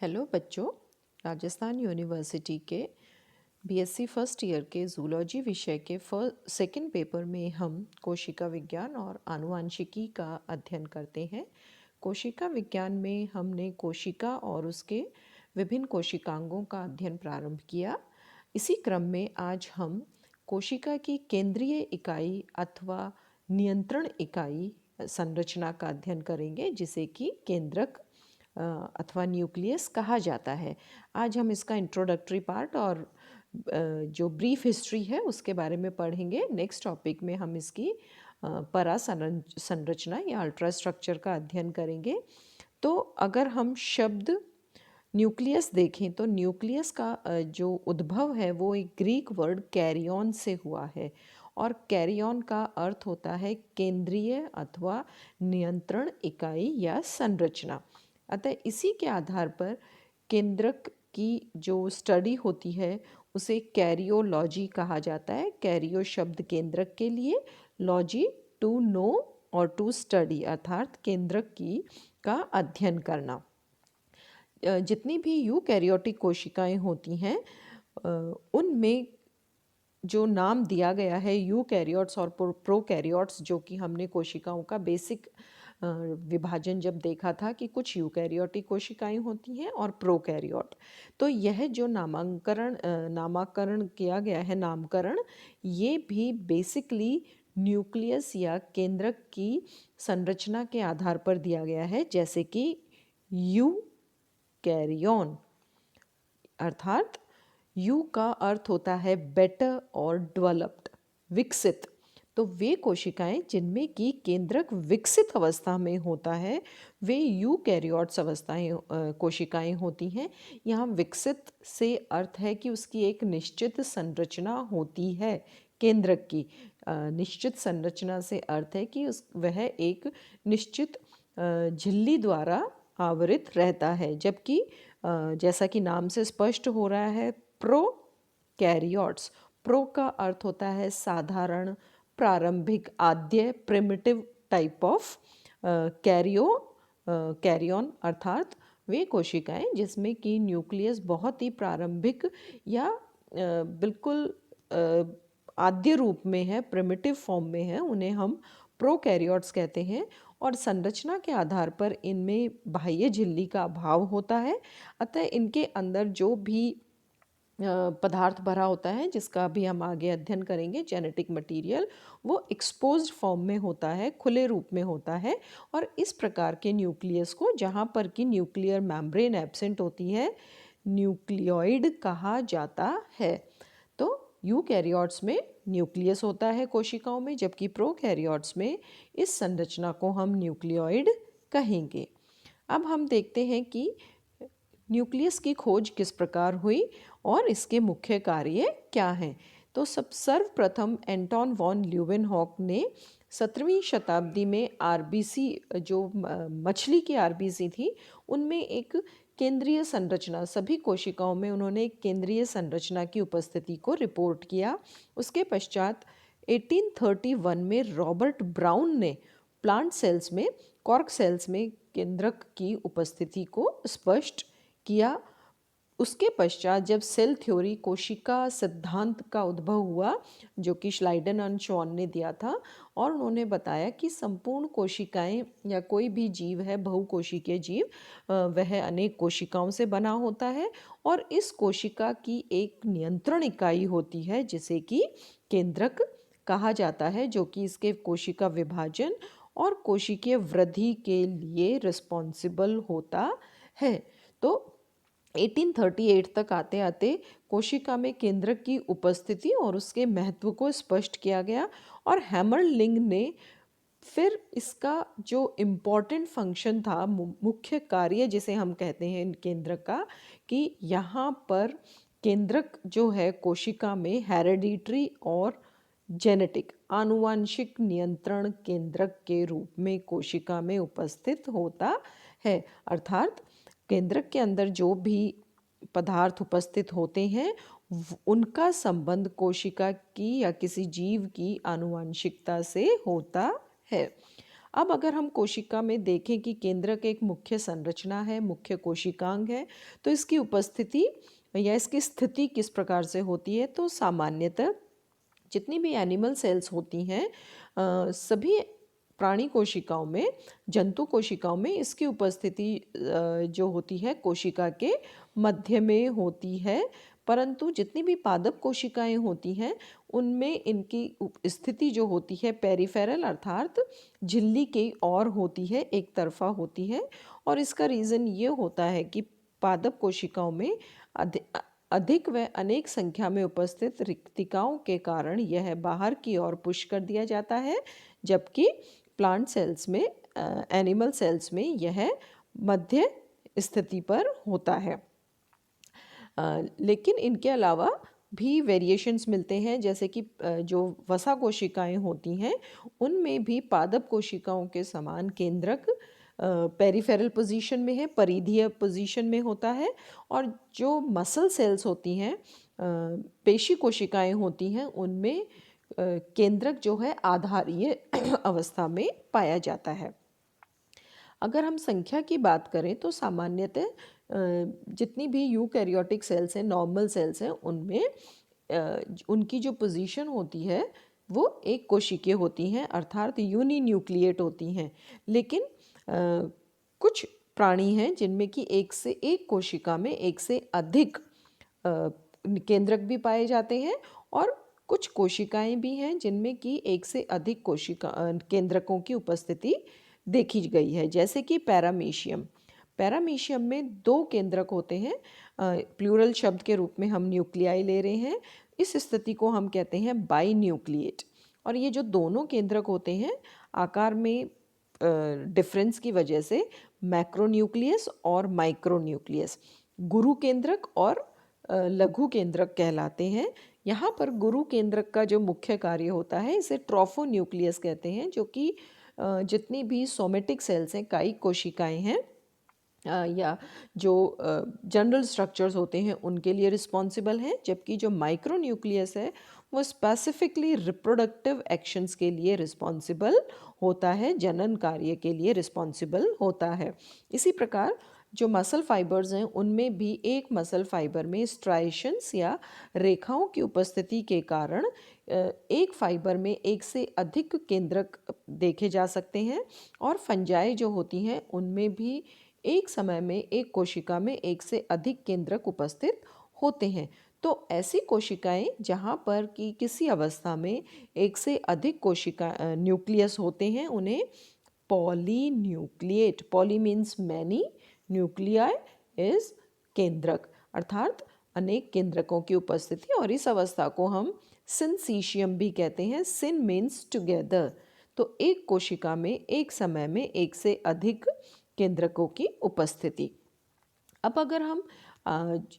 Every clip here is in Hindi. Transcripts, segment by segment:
हेलो बच्चों, राजस्थान यूनिवर्सिटी के बीएससी फर्स्ट ईयर के जूलॉजी विषय के सेकंड पेपर में हम कोशिका विज्ञान और आनुवंशिकी का अध्ययन करते हैं। कोशिका विज्ञान में हमने कोशिका और उसके विभिन्न कोशिकांगों का अध्ययन प्रारंभ किया। इसी क्रम में आज हम कोशिका की केंद्रीय इकाई अथवा नियंत्रण इकाई संरचना का अध्ययन करेंगे, जिसे कि केंद्रक अथवा न्यूक्लियस कहा जाता है। आज हम इसका इंट्रोडक्टरी पार्ट और जो ब्रीफ हिस्ट्री है उसके बारे में पढ़ेंगे। नेक्स्ट टॉपिक में हम इसकी परा संरचना या अल्ट्रास्ट्रक्चर का अध्ययन करेंगे। तो अगर हम शब्द न्यूक्लियस देखें तो न्यूक्लियस का जो उद्भव है वो एक ग्रीक वर्ड कैरियन से हुआ है, और कैरियन का अर्थ होता है केंद्रीय अथवा नियंत्रण इकाई या संरचना। अतः इसी के आधार पर केंद्रक की जो स्टडी होती है उसे कैरियोलॉजी कहा जाता है। कैरियो शब्द केंद्रक के लिए, लॉजी टू नो और टू स्टडी अर्थात केंद्रक की का अध्ययन करना। जितनी भी यूकैरियोटिक कोशिकाएं होती हैं उनमें जो नाम दिया गया है यूकैरियोट्स और प्रोकैरियोट्स, जो कि हमने कोशिकाओं का बेसिक विभाजन जब देखा था कि कुछ यूकैरियोटिक कोशिकाएं होती हैं और प्रोकैरियोट, तो यह जो नामकरण किया गया है, नामकरण, ये भी बेसिकली न्यूक्लियस या केंद्रक की संरचना के आधार पर दिया गया है। जैसे कि यूकैरियोन अर्थात यू का अर्थ होता है बेटर और डेवलप्ड, विकसित। तो वे कोशिकाएं जिनमें कि केंद्रक विकसित अवस्था में होता है वे यूकैरियोट्स कोशिकाएं होती हैं। यहाँ विकसित से अर्थ है कि उसकी एक निश्चित संरचना होती है। केंद्रक की निश्चित संरचना से अर्थ है कि वह एक निश्चित झिल्ली द्वारा आवृत रहता है, जबकि जैसा कि नाम से स्पष्ट हो रहा है प्रोकैरियोट्स, प्रो का अर्थ होता है साधारण, प्रारंभिक, आद्य, प्रिमिटिव टाइप ऑफ कैरियन अर्थात वे कोशिकाएं जिसमें कि न्यूक्लियस बहुत ही प्रारंभिक या बिल्कुल आद्य रूप में है, प्रिमिटिव फॉर्म में है, उन्हें हम प्रोकैरियोट्स कहते हैं। और संरचना के आधार पर इनमें बाह्य झिल्ली का अभाव होता है, अतः इनके अंदर जो भी पदार्थ भरा होता है, जिसका भी हम आगे अध्ययन करेंगे, जेनेटिक मटेरियल, वो एक्सपोज्ड फॉर्म में होता है, खुले रूप में होता है। और इस प्रकार के न्यूक्लियस को, जहाँ पर कि न्यूक्लियर मेम्ब्रेन एब्सेंट होती है, न्यूक्लियोइड कहा जाता है। तो यूकैरियोट्स में न्यूक्लियस होता है कोशिकाओं में, जबकि प्रोकैरियोट्स में इस संरचना को हम न्यूक्लियोइड कहेंगे। अब हम देखते हैं कि न्यूक्लियस की खोज किस प्रकार हुई और इसके मुख्य कार्य क्या हैं। तो सर्वप्रथम एंटोन वॉन ल्यूवेनहॉक ने 17वीं शताब्दी में आरबीसी, जो मछली की आरबीसी थी, उनमें एक केंद्रीय संरचना, सभी कोशिकाओं में उन्होंने एक केंद्रीय संरचना की उपस्थिति को रिपोर्ट किया। उसके पश्चात 1831 में रॉबर्ट ब्राउन ने प्लांट सेल्स में, कॉर्क सेल्स में केंद्रक की उपस्थिति को स्पष्ट किया। उसके पश्चात जब सेल थ्योरी, कोशिका सिद्धांत का उद्भव हुआ, जो कि श्लाइडन एंड शॉन ने दिया था, और उन्होंने बताया कि संपूर्ण कोशिकाएं या कोई भी जीव है, बहुकोशिकीय जीव, वह अनेक कोशिकाओं से बना होता है, और इस कोशिका की एक नियंत्रण इकाई होती है जिसे कि केंद्रक कहा जाता है, जो कि इसके कोशिका विभाजन और कोशिकीय वृद्धि के लिए रिस्पॉन्सिबल होता है। तो 1838 तक आते आते कोशिका में केंद्रक की उपस्थिति और उसके महत्व को स्पष्ट किया गया, और हैमरलिंग ने फिर इसका जो इम्पॉर्टेंट फंक्शन था, मुख्य कार्य जिसे हम कहते हैं केंद्रक का, कि यहाँ पर केंद्रक जो है कोशिका में हेरेडिटरी और जेनेटिक, आनुवंशिक नियंत्रण केंद्रक के रूप में कोशिका में उपस्थित होता है। अर्थात केंद्रक के अंदर जो भी पदार्थ उपस्थित होते हैं उनका संबंध कोशिका की या किसी जीव की आनुवंशिकता से होता है। अब अगर हम कोशिका में देखें कि केंद्रक एक मुख्य संरचना है, मुख्य कोशिकांग है, तो इसकी उपस्थिति या इसकी स्थिति किस प्रकार से होती है, तो सामान्यतः जितनी भी एनिमल सेल्स होती हैं सभी प्राणी कोशिकाओं में, जंतु कोशिकाओं में इसकी उपस्थिति जो होती है कोशिका के मध्य में होती है। परंतु जितनी भी पादप कोशिकाएं होती हैं उनमें इनकी स्थिति जो होती है पेरिफेरल अर्थात झिल्ली की ओर होती है, एक तरफा होती है। और इसका रीज़न ये होता है कि पादप कोशिकाओं में अधिक व अनेक संख्या में उपस्थित रिक्तिकाओं के कारण यह बाहर की ओर पुश कर दिया जाता है, जबकि प्लांट सेल्स में एनिमल सेल्स में यह मध्य स्थिति पर होता है। लेकिन इनके अलावा भी वेरिएशंस मिलते हैं, जैसे कि जो वसा कोशिकाएं होती हैं उनमें भी पादप कोशिकाओं के समान केंद्रक पेरिफेरल पोजीशन में है, परिधीय पोजीशन में होता है। और जो मसल सेल्स होती हैं, पेशी कोशिकाएं होती हैं, उनमें केंद्रक जो है आधारीय अवस्था में पाया जाता है। अगर हम संख्या की बात करें तो सामान्यतः जितनी भी यूकैरियोटिक सेल्स हैं, नॉर्मल सेल्स हैं, उनमें उनकी जो पोजीशन होती है वो एक कोशिकीय होती हैं अर्थात यूनिन्यूक्लिएट होती हैं। लेकिन कुछ प्राणी हैं जिनमें कि एक से एक कोशिका में एक से अधिक केंद्रक भी पाए जाते हैं, और कुछ कोशिकाएं भी हैं जिनमें कि एक से अधिक कोशिका केंद्रकों की उपस्थिति देखी गई है, जैसे कि पैरामीशियम। पैरामीशियम में 2 केंद्रक होते हैं, प्लूरल शब्द के रूप में हम न्यूक्लियाई ले रहे हैं। इस स्थिति को हम कहते हैं बाई न्यूक्लिएट। और ये जो दोनों केंद्रक होते हैं आकार में डिफरेंस की वजह से मैक्रोन्यूक्लियस और माइक्रोन्यूक्लियस, गुरु केंद्रक और लघु केंद्रक कहलाते हैं। यहाँ पर गुरु केंद्रक का जो मुख्य कार्य होता है इसे ट्रोफोन्यूक्लियस कहते हैं, जो कि जितनी भी सोमेटिक सेल्स हैं, कायिक कोशिकाएं हैं या जो जनरल स्ट्रक्चर्स होते हैं उनके लिए रिस्पॉन्सिबल हैं, जबकि जो माइक्रोन्यूक्लियस है वो स्पेसिफिकली रिप्रोडक्टिव एक्शंस के लिए रिस्पॉन्सिबल होता है, जनन कार्य के लिए रिस्पॉन्सिबल होता है। इसी प्रकार जो मसल फाइबर्स हैं उनमें भी एक मसल फाइबर में स्ट्राइशंस या रेखाओं की उपस्थिति के कारण एक फाइबर में एक से अधिक केंद्रक देखे जा सकते हैं। और फंजाई जो होती हैं उनमें भी एक समय में एक कोशिका में एक से अधिक केंद्रक उपस्थित होते हैं। तो ऐसी कोशिकाएं जहाँ पर कि किसी अवस्था में एक से अधिक कोशिका न्यूक्लियस होते हैं उन्हें polynucleate, poly means many, nuclei is केंद्रक अर्थात अनेक केंद्रकों की उपस्थिति, और इस अवस्था को हम सिंसीशियम भी कहते हैं। सिन मीन्स टुगेदर, तो एक कोशिका में एक समय में एक से अधिक केंद्रकों की उपस्थिति। अब अगर हम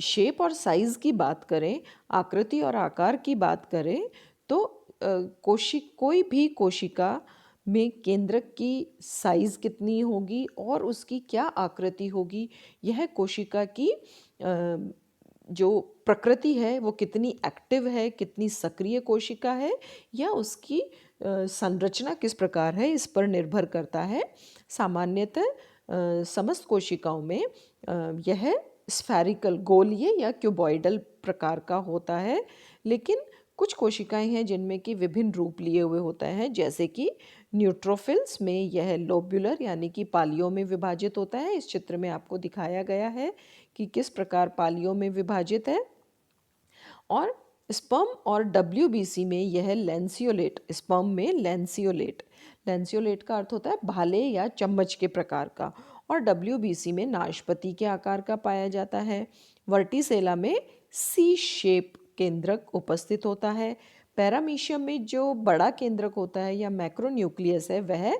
शेप और साइज़ की बात करें, आकृति और आकार की बात करें, तो कोई भी कोशिका में केंद्रक की साइज़ कितनी होगी और उसकी क्या आकृति होगी, यह कोशिका की जो प्रकृति है वो कितनी एक्टिव है, कितनी सक्रिय कोशिका है, या उसकी संरचना किस प्रकार है, इस पर निर्भर करता है। सामान्यतः समस्त कोशिकाओं में यह स्फेरिकल, गोलीय या क्यूबॉइडल प्रकार का होता है, लेकिन कुछ कोशिकाएं हैं जिनमें कि विभिन्न रूप लिए हुए होता है, जैसे कि न्यूट्रोफिल्स में यह लोब्यूलर यानी कि पालियों में विभाजित होता है। इस चित्र में आपको दिखाया गया है कि किस प्रकार पालियों में विभाजित है। और स्पर्म और WBC में यह लैंसियोलेट, स्पर्म में लैंसियोलेट, लैंसियोलेट का अर्थ होता है भाले या चम्मच के प्रकार का, और WBC में नाशपति के आकार का पाया जाता है। वर्टिसेला में सी शेप केंद्रक उपस्थित होता है। पैरामीशियम में जो बड़ा केंद्रक होता है या मैक्रोन्यूक्लियस है वह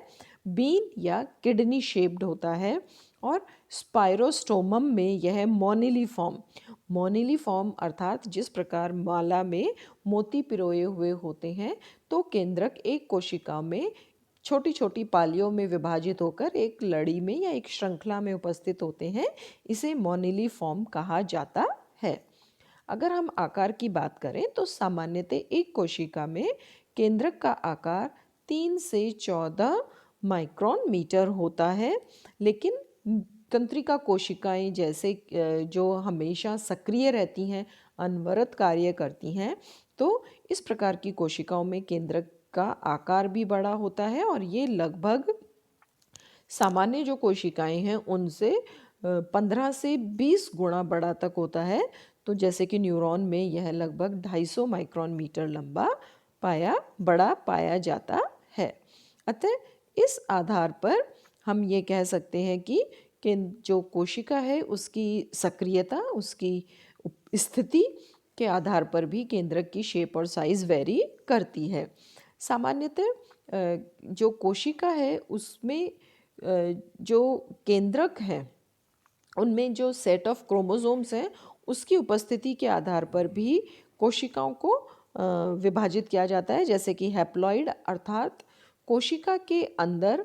बीन या किडनी शेप्ड होता है। और स्पाइरोस्टोमम में यह मोनिलीफॉर्म अर्थात जिस प्रकार माला में मोती पिरोए हुए होते हैं, तो केंद्रक एक कोशिका में छोटी छोटी पालियों में विभाजित होकर एक लड़ी में या एक श्रृंखला में उपस्थित होते हैं, इसे मोनिलीफॉर्म कहा जाता है। अगर हम आकार की बात करें तो सामान्यतः एक कोशिका में केंद्रक का आकार 3 से 14 माइक्रोन मीटर होता है। लेकिन तंत्रिका कोशिकाएं जैसे जो हमेशा सक्रिय रहती हैं, अनवरत कार्य करती हैं, तो इस प्रकार की कोशिकाओं में केंद्रक का आकार भी बड़ा होता है और ये लगभग सामान्य जो कोशिकाएं हैं उनसे 15 से 20 गुना बड़ा तक होता है। तो जैसे कि न्यूरॉन में यह लगभग 250 माइक्रोन मीटर लंबा बड़ा पाया जाता है। अतः इस आधार पर हम ये कह सकते हैं कि जो कोशिका है उसकी सक्रियता, उसकी स्थिति के आधार पर भी केंद्रक की शेप और साइज वेरी करती है। सामान्यतः जो कोशिका है उसमें जो केंद्रक है उनमें जो सेट ऑफ क्रोमोसोम्स हैं उसकी उपस्थिति के आधार पर भी कोशिकाओं को विभाजित किया जाता है। जैसे कि हैप्लॉइड अर्थात कोशिका के अंदर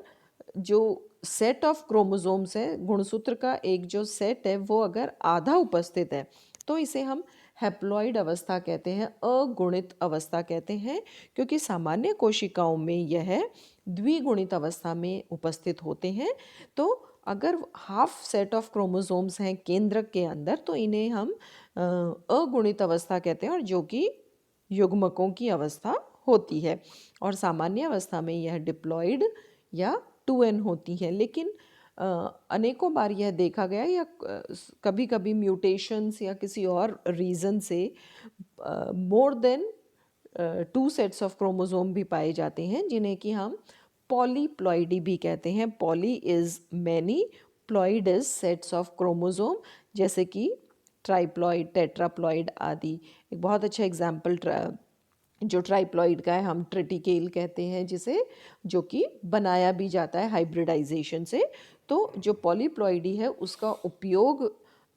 जो सेट ऑफ क्रोमोसोम्स है, गुणसूत्र का एक जो सेट है वो अगर आधा उपस्थित है तो इसे हम हैप्लॉइड अवस्था कहते हैं, अगुणित अवस्था कहते हैं, क्योंकि सामान्य कोशिकाओं में यह द्विगुणित अवस्था में उपस्थित होते हैं। तो अगर हाफ सेट ऑफ क्रोमोसोम्स हैं केंद्रक के अंदर तो इन्हें हम अगुणित अवस्था कहते हैं, और जो कि युग्मकों की अवस्था होती है। और सामान्य अवस्था में यह डिप्लॉइड या 2n होती है। लेकिन अनेकों बार यह देखा गया या कभी कभी म्यूटेशंस या किसी और रीज़न से more than 2 sets of chromosome भी पाए जाते हैं, जिन्हें कि हम पॉलीप्लॉइडी भी कहते हैं। Poly is many, ploid is sets of chromosome, जैसे कि ट्राइप्लॉइड, टेट्राप्लॉइड आदि। एक बहुत अच्छा एग्जाम्पल जो ट्राइप्लॉइड का है हम ट्रिटिकेल कहते हैं, जिसे जो कि बनाया भी जाता है हाइब्रिडाइजेशन से। तो जो पॉलीप्लॉइडी है उसका उपयोग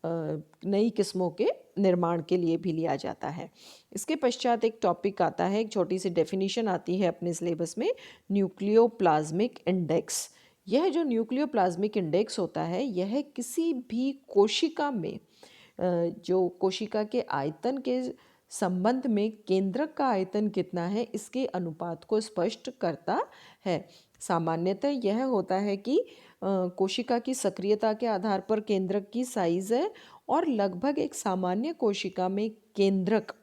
नई किस्मों के निर्माण के लिए भी लिया जाता है। इसके पश्चात एक टॉपिक आता है, एक छोटी सी डेफिनेशन आती है अपने सिलेबस में, न्यूक्लियोप्लाज्मिक इंडेक्स। यह जो न्यूक्लियोप्लाज्मिक इंडेक्स होता है यह किसी भी कोशिका में जो कोशिका के आयतन के संबंध में केंद्रक का आयतन कितना है इसके अनुपात को स्पष्ट करता है। सामान्यतः यह होता है कि कोशिका की सक्रियता के आधार पर केंद्रक की साइज है, और लगभग एक सामान्य कोशिका में केंद्रक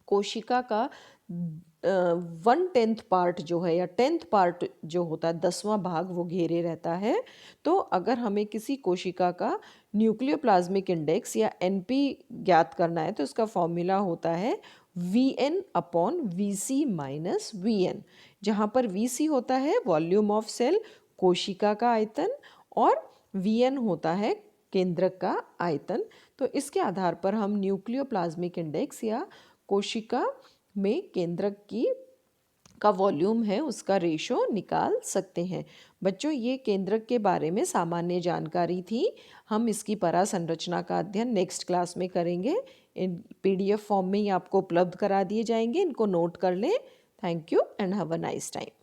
कोशिका का 1/10 पार्ट जो है या 10th पार्ट जो होता है, 10वां भाग वो घेरे रहता है। तो अगर हमें किसी कोशिका का न्यूक्लियोप्लाज्मिक इंडेक्स या NP ज्ञात करना है तो इसका फॉर्मूला होता है Vn/Vc माइनस Vn, जहाँ पर Vc होता है वॉल्यूम ऑफ सेल, कोशिका का आयतन, और Vn होता है केंद्रक का आयतन। तो इसके आधार पर हम न्यूक्लियोप्लाज्मिक इंडेक्स या कोशिका में केंद्रक का वॉल्यूम है उसका रेशो निकाल सकते हैं। बच्चों, ये केंद्रक के बारे में सामान्य जानकारी थी। हम इसकी परा संरचना का अध्ययन नेक्स्ट क्लास में करेंगे। इन PDF फॉर्म में ही आपको उपलब्ध करा दिए जाएंगे, इनको नोट कर लें। Thank you and have a nice time.